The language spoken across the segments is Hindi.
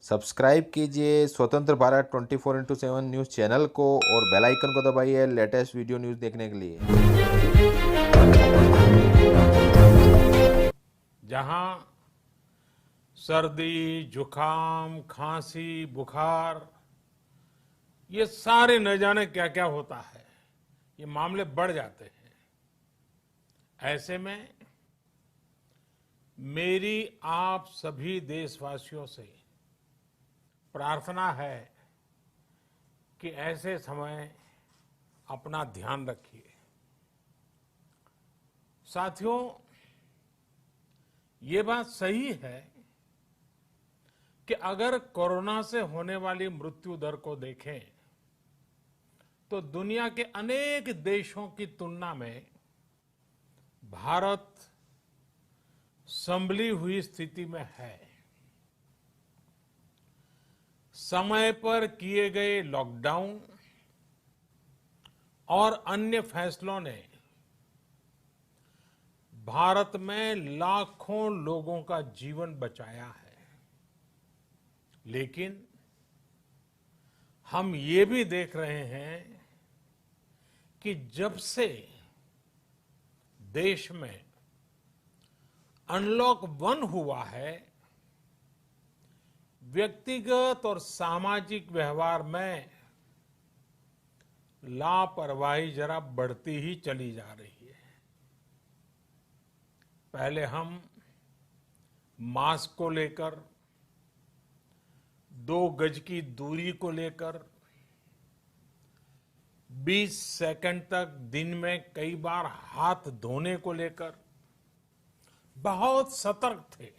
सब्सक्राइब कीजिए स्वतंत्र भारत 24x7 न्यूज़ चैनल को और बेल आइकन को दबाइए लेटेस्ट वीडियो न्यूज़ देखने के लिए। जहां सर्दी, जुकाम, खांसी, बुखार ये सारे न जाने क्या क्या होता है, ये मामले बढ़ जाते हैं। ऐसे में मेरी आप सभी देशवासियों से प्रार्थना है कि ऐसे समय अपना ध्यान रखिए। साथियों, ये बात सही है कि अगर कोरोना से होने वाली मृत्यु दर को देखें तो दुनिया के अनेक देशों की तुलना में भारत संभली हुई स्थिति में है। समय पर किए गए लॉकडाउन और अन्य फैसलों ने भारत में लाखों लोगों का जीवन बचाया है, लेकिन हम ये भी देख रहे हैं कि जब से देश में अनलॉक 1 हुआ है, व्यक्तिगत और सामाजिक व्यवहार में लापरवाही जरा बढ़ती ही चली जा रही है। पहले हम मास्क को लेकर, 2 गज की दूरी को लेकर 20 सेकंड तक दिन में कई बार हाथ धोने को लेकर बहुत सतर्क थे,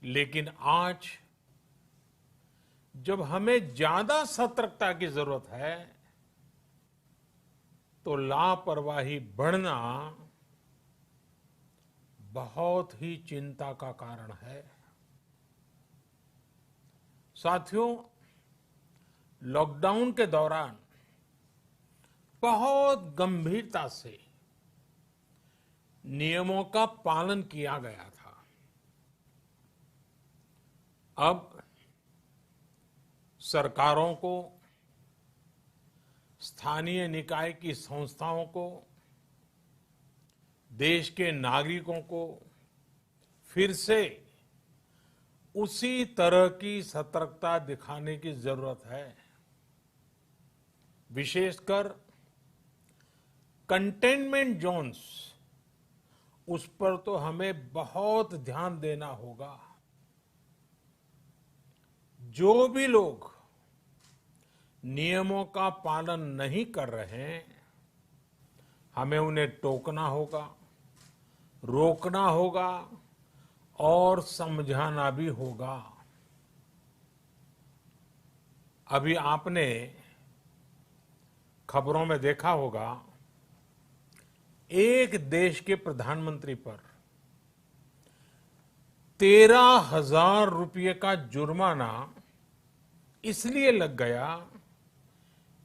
लेकिन आज जब हमें ज्यादा सतर्कता की जरूरत है तो लापरवाही बढ़ना बहुत ही चिंता का कारण है। साथियों, लॉकडाउन के दौरान बहुत गंभीरता से नियमों का पालन किया गया था। अब सरकारों को, स्थानीय निकाय की संस्थाओं को, देश के नागरिकों को फिर से उसी तरह की सतर्कता दिखाने की जरूरत है। विशेषकर कंटेनमेंट जोन्स, उस पर तो हमें बहुत ध्यान देना होगा। जो भी लोग नियमों का पालन नहीं कर रहे हैं, हमें उन्हें टोकना होगा, रोकना होगा और समझाना भी होगा। अभी आपने खबरों में देखा होगा, एक देश के प्रधानमंत्री पर 13,000 रुपये का जुर्माना इसलिए लग गया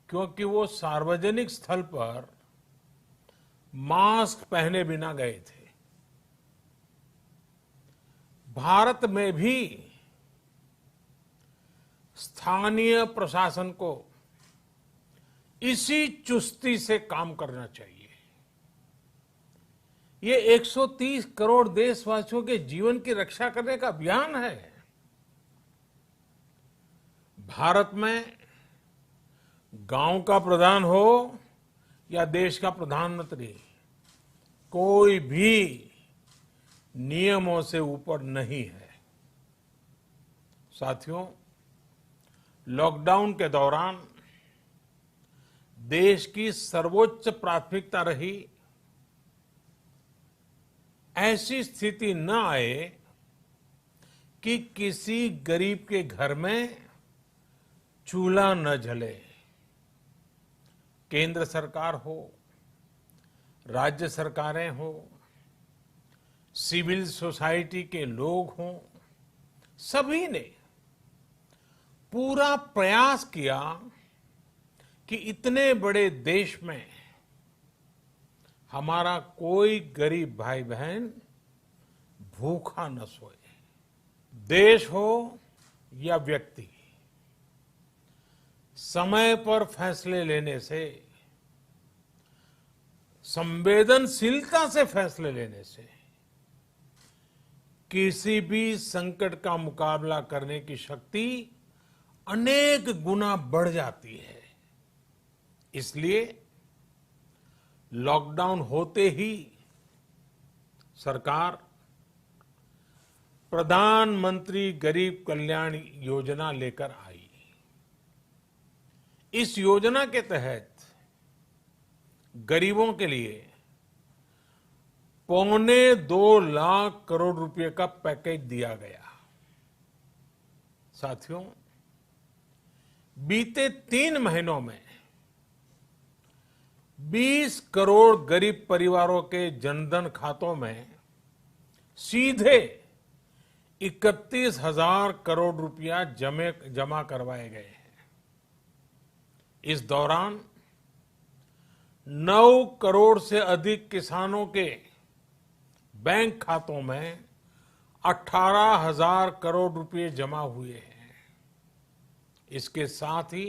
क्योंकि वो सार्वजनिक स्थल पर मास्क पहने बिना गए थे। भारत में भी स्थानीय प्रशासन को इसी चुस्ती से काम करना चाहिए। ये 130 करोड़ देशवासियों के जीवन की रक्षा करने का अभियान है। भारत में गांव का प्रधान हो या देश का प्रधानमंत्री, कोई भी नियमों से ऊपर नहीं है। साथियों, लॉकडाउन के दौरान देश की सर्वोच्च प्राथमिकता रही ऐसी स्थिति न आए कि किसी गरीब के घर में चूल्हा न जले। केंद्र सरकार हो, राज्य सरकारें हो, सिविल सोसाइटी के लोग हों, सभी ने पूरा प्रयास किया कि इतने बड़े देश में हमारा कोई गरीब भाई बहन भूखा न सोए। देश हो या व्यक्ति, समय पर फैसले लेने से, संवेदनशीलता से फैसले लेने से किसी भी संकट का मुकाबला करने की शक्ति अनेक गुना बढ़ जाती है। इसलिए लॉकडाउन होते ही सरकार प्रधानमंत्री गरीब कल्याण योजना लेकर आई। इस योजना के तहत गरीबों के लिए 2.25 लाख करोड़ रुपए का पैकेज दिया गया। साथियों, बीते 3 महीनों में 20 करोड़ गरीब परिवारों के जनधन खातों में सीधे 31,000 करोड़ रुपया जमा करवाए गए हैं। इस दौरान 9 करोड़ से अधिक किसानों के बैंक खातों में 18,000 करोड़ रुपए जमा हुए हैं। इसके साथ ही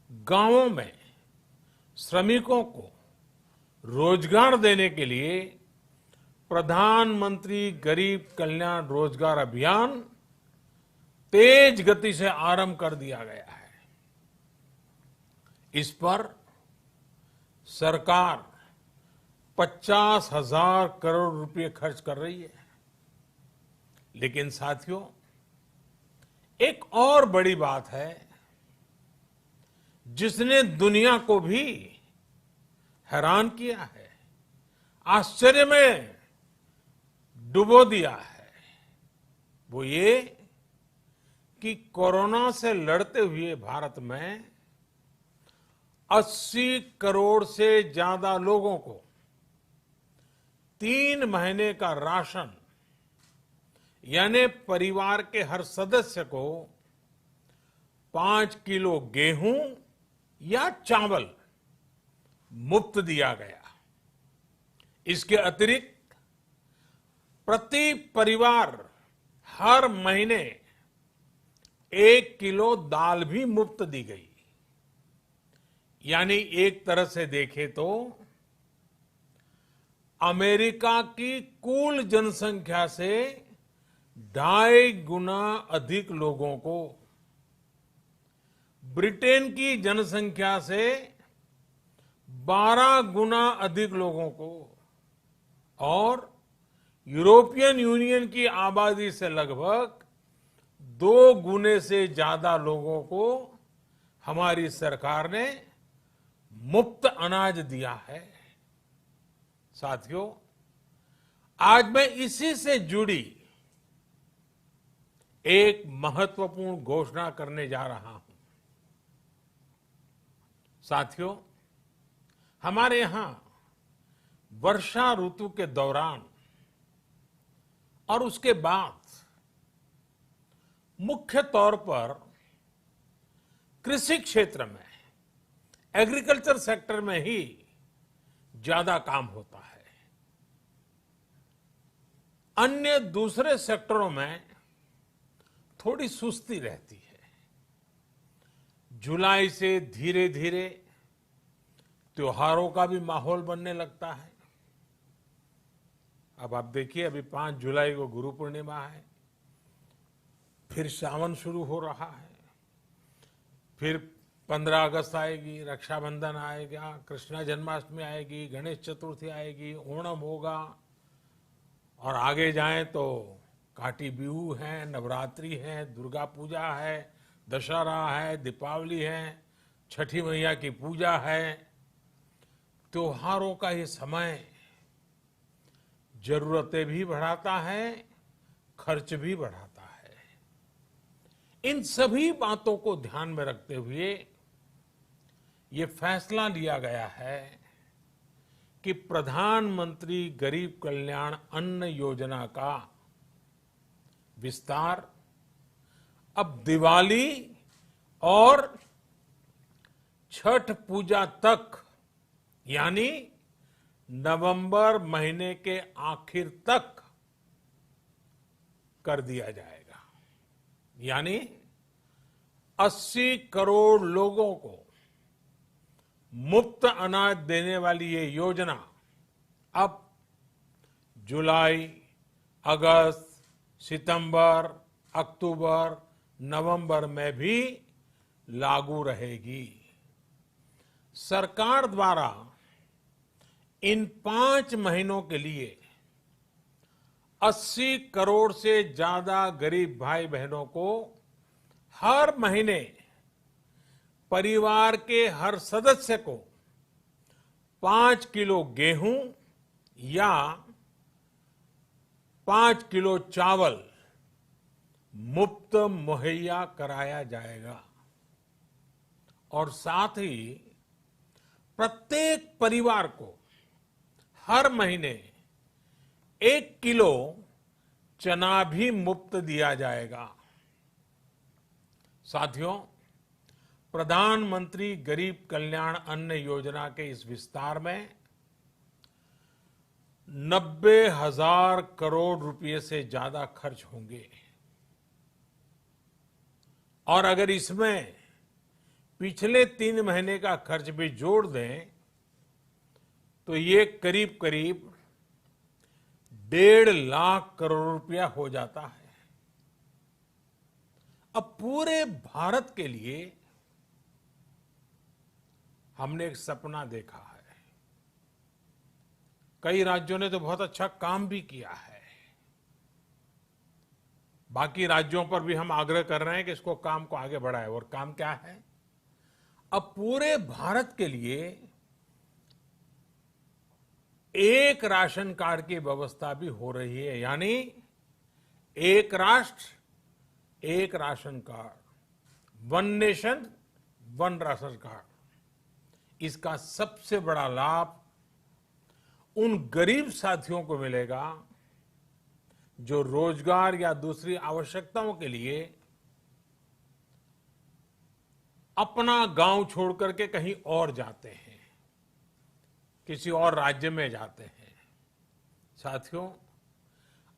गांवों में श्रमिकों को रोजगार देने के लिए प्रधानमंत्री गरीब कल्याण रोजगार अभियान तेज गति से आरंभ कर दिया गया है। इस पर सरकार 50,000 करोड़ रुपए खर्च कर रही है। लेकिन साथियों, एक और बड़ी बात है जिसने दुनिया को भी हैरान किया है, आश्चर्य में डुबो दिया है। वो ये कि कोरोना से लड़ते हुए भारत में 80 करोड़ से ज्यादा लोगों को 3 महीने का राशन, यानी परिवार के हर सदस्य को 5 किलो गेहूं या चावल मुफ्त दिया गया। इसके अतिरिक्त प्रति परिवार हर महीने 1 किलो दाल भी मुफ्त दी गई। यानी एक तरह से देखें तो अमेरिका की कुल जनसंख्या से 2.5 गुना अधिक लोगों को, ब्रिटेन की जनसंख्या से 12 गुना अधिक लोगों को और यूरोपियन यूनियन की आबादी से लगभग 2 गुने से ज्यादा लोगों को हमारी सरकार ने मुफ्त अनाज दिया है। साथियों, आज मैं इसी से जुड़ी एक महत्वपूर्ण घोषणा करने जा रहा हूं। साथियों, हमारे यहां वर्षा ऋतु के दौरान और उसके बाद मुख्य तौर पर कृषि क्षेत्र में, एग्रीकल्चर सेक्टर में ही ज्यादा काम होता है। अन्य दूसरे सेक्टरों में थोड़ी सुस्ती रहती है। जुलाई से धीरे धीरे त्योहारों का भी माहौल बनने लगता है। अब आप देखिए, अभी 5 जुलाई को गुरु पूर्णिमा है, फिर सावन शुरू हो रहा है, फिर 15 अगस्त आएगी, रक्षाबंधन आएगा, कृष्ण जन्माष्टमी आएगी, गणेश चतुर्थी आएगी, ओणम होगा और आगे जाएं तो काटी बिहू है, नवरात्रि है, दुर्गा पूजा है, दशहरा है, दीपावली है, छठी मैया की पूजा है। त्योहारों का ये समय जरूरतें भी बढ़ाता है, खर्च भी बढ़ाता है। इन सभी बातों को ध्यान में रखते हुए ये फैसला लिया गया है कि प्रधानमंत्री गरीब कल्याण अन्न योजना का विस्तार अब दिवाली और छठ पूजा तक, यानी नवंबर महीने के आखिर तक कर दिया जाएगा। यानी 80 करोड़ लोगों को मुफ्त अनाज देने वाली ये योजना अब जुलाई, अगस्त, सितंबर, अक्टूबर, नवंबर में भी लागू रहेगी। सरकार द्वारा इन 5 महीनों के लिए 80 करोड़ से ज्यादा गरीब भाई बहनों को हर महीने परिवार के हर सदस्य को 5 किलो गेहूं या 5 किलो चावल मुफ्त मुहैया कराया जाएगा। और साथ ही प्रत्येक परिवार को हर महीने 1 किलो चना भी मुफ्त दिया जाएगा। साथियों, प्रधानमंत्री गरीब कल्याण अन्न योजना के इस विस्तार में 90,000 करोड़ रुपए से ज्यादा खर्च होंगे। और अगर इसमें पिछले 3 महीने का खर्च भी जोड़ दें तो ये करीब करीब 1.5 लाख करोड़ रुपया हो जाता है। अब पूरे भारत के लिए हमने एक सपना देखा है। कई राज्यों ने तो बहुत अच्छा काम भी किया है। बाकी राज्यों पर भी हम आग्रह कर रहे हैं कि इसको काम को आगे बढ़ाएं। और काम क्या है? अब पूरे भारत के लिए एक राशन कार्ड की व्यवस्था भी हो रही है। यानी एक राष्ट्र एक ration card, 1 nation 1 ration card. इसका सबसे बड़ा लाभ उन गरीब साथियों को मिलेगा जो रोजगार या दूसरी आवश्यकताओं के लिए अपना गांव छोड़ करके कहीं और जाते हैं, किसी और राज्य में जाते हैं। साथियों,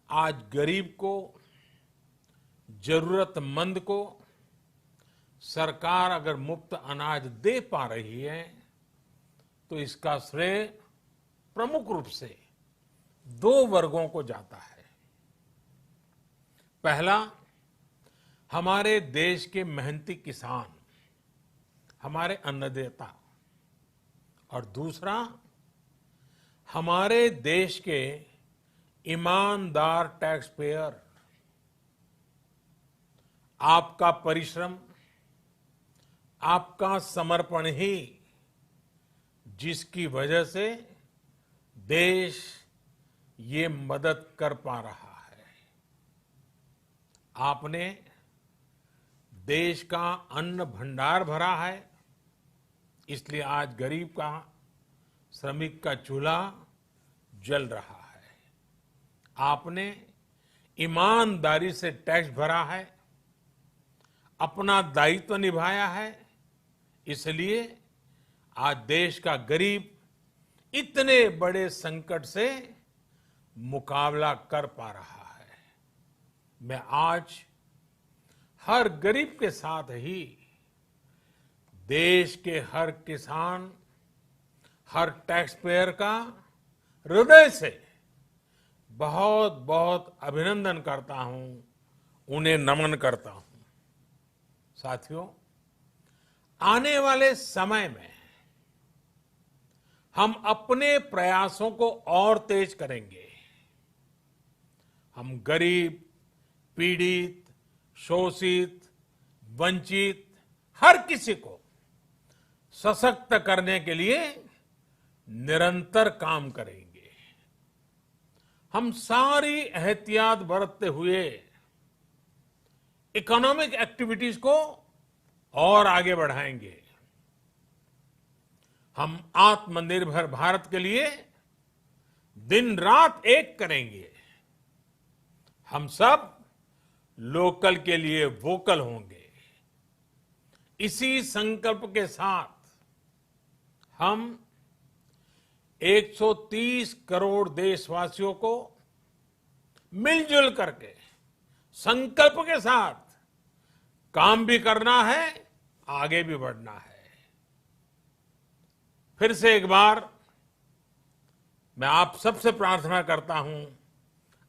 आज गरीब को, जरूरतमंद को सरकार अगर मुफ्त अनाज दे पा रही है तो इसका श्रेय प्रमुख रूप से 2 वर्गों को जाता है। पहला, हमारे देश के मेहनती किसान, हमारे अन्नदाता। और दूसरा, हमारे देश के ईमानदार टैक्स पेयर। आपका परिश्रम, आपका समर्पण ही जिसकी वजह से देश ये मदद कर पा रहा है। आपने देश का अन्न भंडार भरा है, इसलिए आज गरीब का, श्रमिक का चूल्हा जल रहा है। आपने ईमानदारी से टैक्स भरा है, अपना दायित्व निभाया है, इसलिए आज देश का गरीब इतने बड़े संकट से मुकाबला कर पा रहा है। मैं आज हर गरीब के साथ ही देश के हर किसान, हर टैक्स पेयर का हृदय से बहुत बहुत अभिनंदन करता हूं, उन्हें नमन करता हूं। साथियों, आने वाले समय में हम अपने प्रयासों को और तेज करेंगे। हम गरीब, पीड़ित, शोषित, वंचित हर किसी को सशक्त करने के लिए निरंतर काम करेंगे। हम सारी एहतियात बरतते हुए इकोनॉमिक एक्टिविटीज को और आगे बढ़ाएंगे। हम आत्मनिर्भर भारत के लिए दिन रात एक करेंगे। हम सब लोकल के लिए वोकल होंगे। इसी संकल्प के साथ हम 130 करोड़ देशवासियों को मिलजुल करके संकल्प के साथ काम भी करना है, आगे भी बढ़ना है। फिर से एक बार मैं आप सबसे प्रार्थना करता हूं,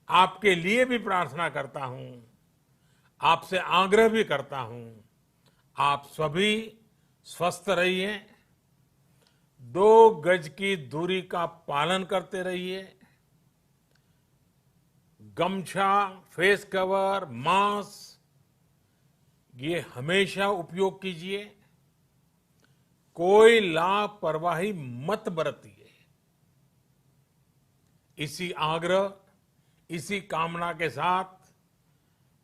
आपके लिए भी प्रार्थना करता हूं, आपसे आग्रह भी करता हूं, आप सभी स्वस्थ रहिए, 2 गज की दूरी का पालन करते रहिए, गमछा, फेस कवर, मास्क ये हमेशा उपयोग कीजिए, कोई लापरवाही मत बरतिए। इसी आग्रह, इसी कामना के साथ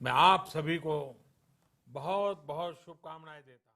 मैं आप सभी को बहुत बहुत शुभकामनाएं देता हूं।